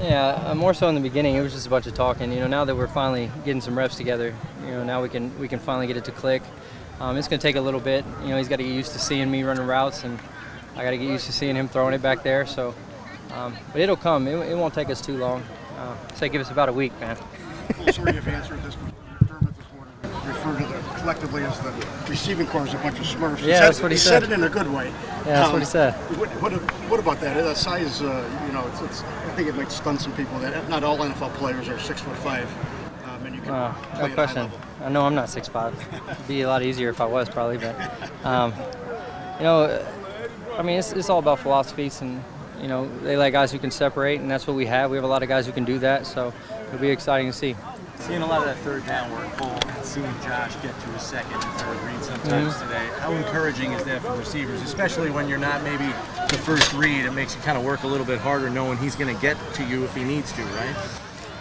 Yeah, more so in the beginning. It was just a bunch of talking. Now that we're finally getting some reps together, now we can finally get it to click. It's going to take a little bit. He's got to get used to seeing me running routes, and I got to get used to seeing him throwing it back there. So, but it'll come. It won't take us too long. Say give us about a week, man. Full sorry you've answered this, but McDermott this morning referred to them collectively as the receiving corps as a bunch of Smurfs. Yeah, that's what he said. He said it in a good way. Yeah, that's what he said. What about that? That size, I think it might stun some people. That not all NFL players are 6'5", and you can play no question. at a high level. I know I'm not 6'5". It'd be a lot easier if I was, probably. But it's all about philosophies, and they like guys who can separate, and that's what we have. We have a lot of guys who can do that, so it'll be exciting to see. Seeing a lot of that third down work, Cole, and seeing Josh get to his second and third read sometimes today. How encouraging is that for receivers, especially when you're not maybe the first read? It makes you kind of work a little bit harder knowing he's going to get to you if he needs to, right?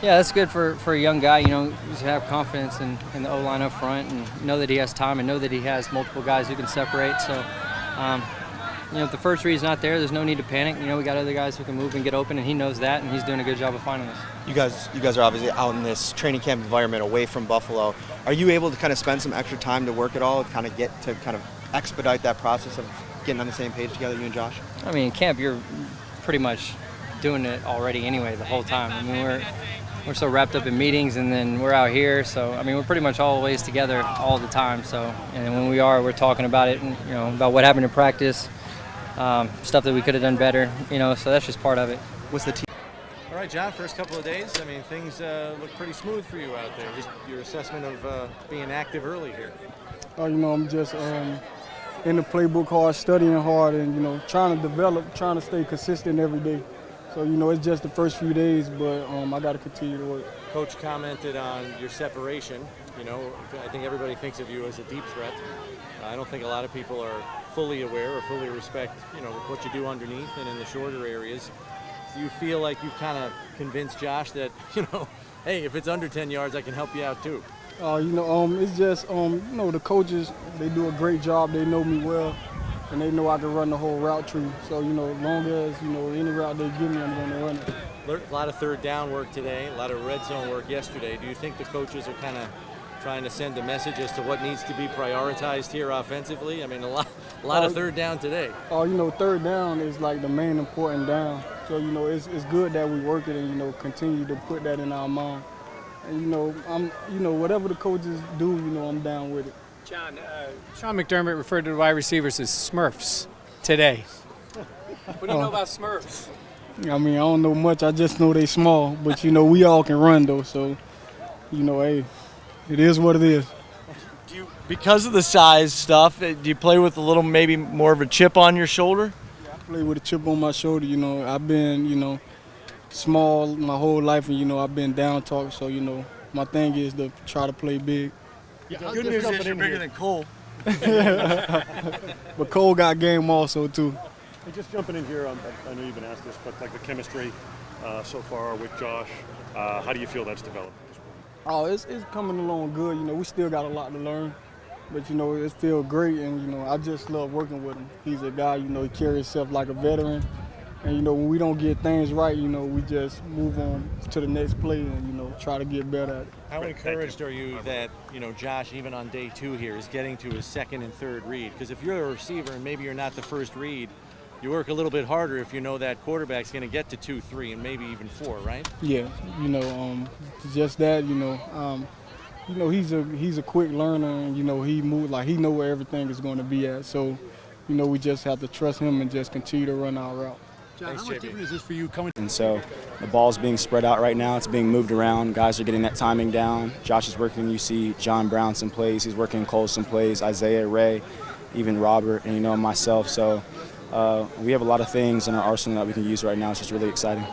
Yeah, that's good for a young guy, to have confidence in the O-line up front and know that he has time and know that he has multiple guys who can separate. So, if the first read's not there, there's no need to panic. We got other guys who can move and get open, and he knows that, and he's doing a good job of finding us. You guys are obviously out in this training camp environment away from Buffalo. Are you able to kind of spend some extra time to work it all, kind of get to kind of expedite that process of getting on the same page together, you and Josh? I mean, in camp, you're pretty much doing it already anyway the whole time. I mean, we're so wrapped up in meetings, and then we're out here. So, I mean, we're pretty much always together all the time. So, and when we are, we're talking about it, and, about what happened in practice, stuff that we could have done better, so that's just part of it. What's the team? All right, John, first couple of days, I mean, things look pretty smooth for you out there. Just your assessment of being active early here. I'm just in the playbook hard, studying hard, and, trying to develop, trying to stay consistent every day. So, it's just the first few days, but I got to continue to work. Coach commented on your separation. I think everybody thinks of you as a deep threat. I don't think a lot of people are fully aware or fully respect, what you do underneath and in the shorter areas. Do you feel like you've kind of convinced Josh that, hey, if it's under 10 yards, I can help you out too? It's just, the coaches, they do a great job. They know me well, and they know I can run the whole route tree. So, as long as, any route they give me, I'm going to run it. A lot of third down work today, a lot of red zone work yesterday. Do you think the coaches are kind of trying to send a message as to what needs to be prioritized here offensively? I mean, a lot of third down today. Third down is like the main important down. So, it's good that we work it and, continue to put that in our mind. And, whatever the coaches do, I'm down with it. John, Sean McDermott referred to the wide receivers as Smurfs today. What do you know about Smurfs? I mean, I don't know much. I just know they small. But, we all can run, though. So, hey, it is what it is. Because of the size stuff, do you play with a little, maybe more of a chip on your shoulder? Yeah, I play with a chip on my shoulder. I've been, small my whole life, and, I've been down talk. So, my thing is to try to play big. Yeah, good news is you're bigger than Cole. But Cole got game also, too. Hey, just jumping in here, I know you've been asked this, but like the chemistry so far with Josh, how do you feel that's developed? Oh, it's coming along good. We still got a lot to learn, but it feels great, and I just love working with him. He's a guy, he carries himself like a veteran, and when we don't get things right, we just move on to the next play and try to get better at it. How encouraged are you that Josh, even on day 2 here, is getting to his second and third read? Because if you're a receiver and maybe you're not the first read, you work a little bit harder if you know that quarterback's going to get to 2, 3, and maybe even 4, right? Yeah, just that, he's a quick learner, and he moves like he know where everything is going to be at. So, we just have to trust him and just continue to run our route. John, how much different is this for you coming? And so the ball's being spread out right now. It's being moved around. Guys are getting that timing down. Josh is working. You see John Brown some plays. He's working Cole some plays. Isaiah, Ray, even Robert, and myself. So we have a lot of things in our arsenal that we can use right now. It's just really exciting.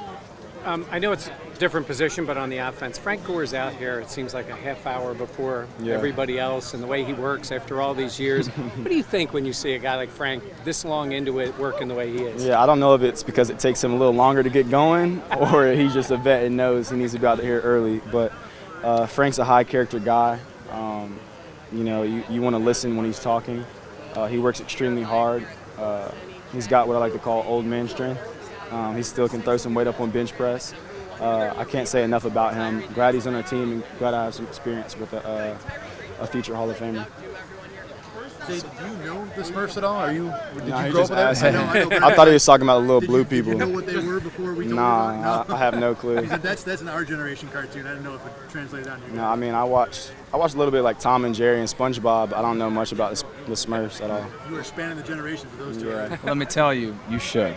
I know it's a different position, but on the offense, Frank Gore's out here, it seems like a half hour before everybody else, and the way he works after all these years. What do you think when you see a guy like Frank this long into it working the way he is? Yeah, I don't know if it's because it takes him a little longer to get going or he's just a vet and knows he needs to be out here early. But Frank's a high-character guy. You want to listen when he's talking. He works extremely hard. He's got what I like to call old man strength. He still can throw some weight up on bench press. I can't say enough about him. Glad he's on our team and glad I have some experience with a future Hall of Famer. Jay, do you know the Smurfs at all? Did you Nah, he grow up just with asked them? him. I know, I thought he was talking about the little blue Did people. you know what they were before we told Nah, you? No. I have no clue. He said that's an our generation cartoon. I didn't know if it translated down here. No, I mean I watched a little bit like Tom and Jerry and SpongeBob. I don't know much about the Smurfs at all. You were spanning the generations with those two. Yeah. Right? Let me tell you, you should.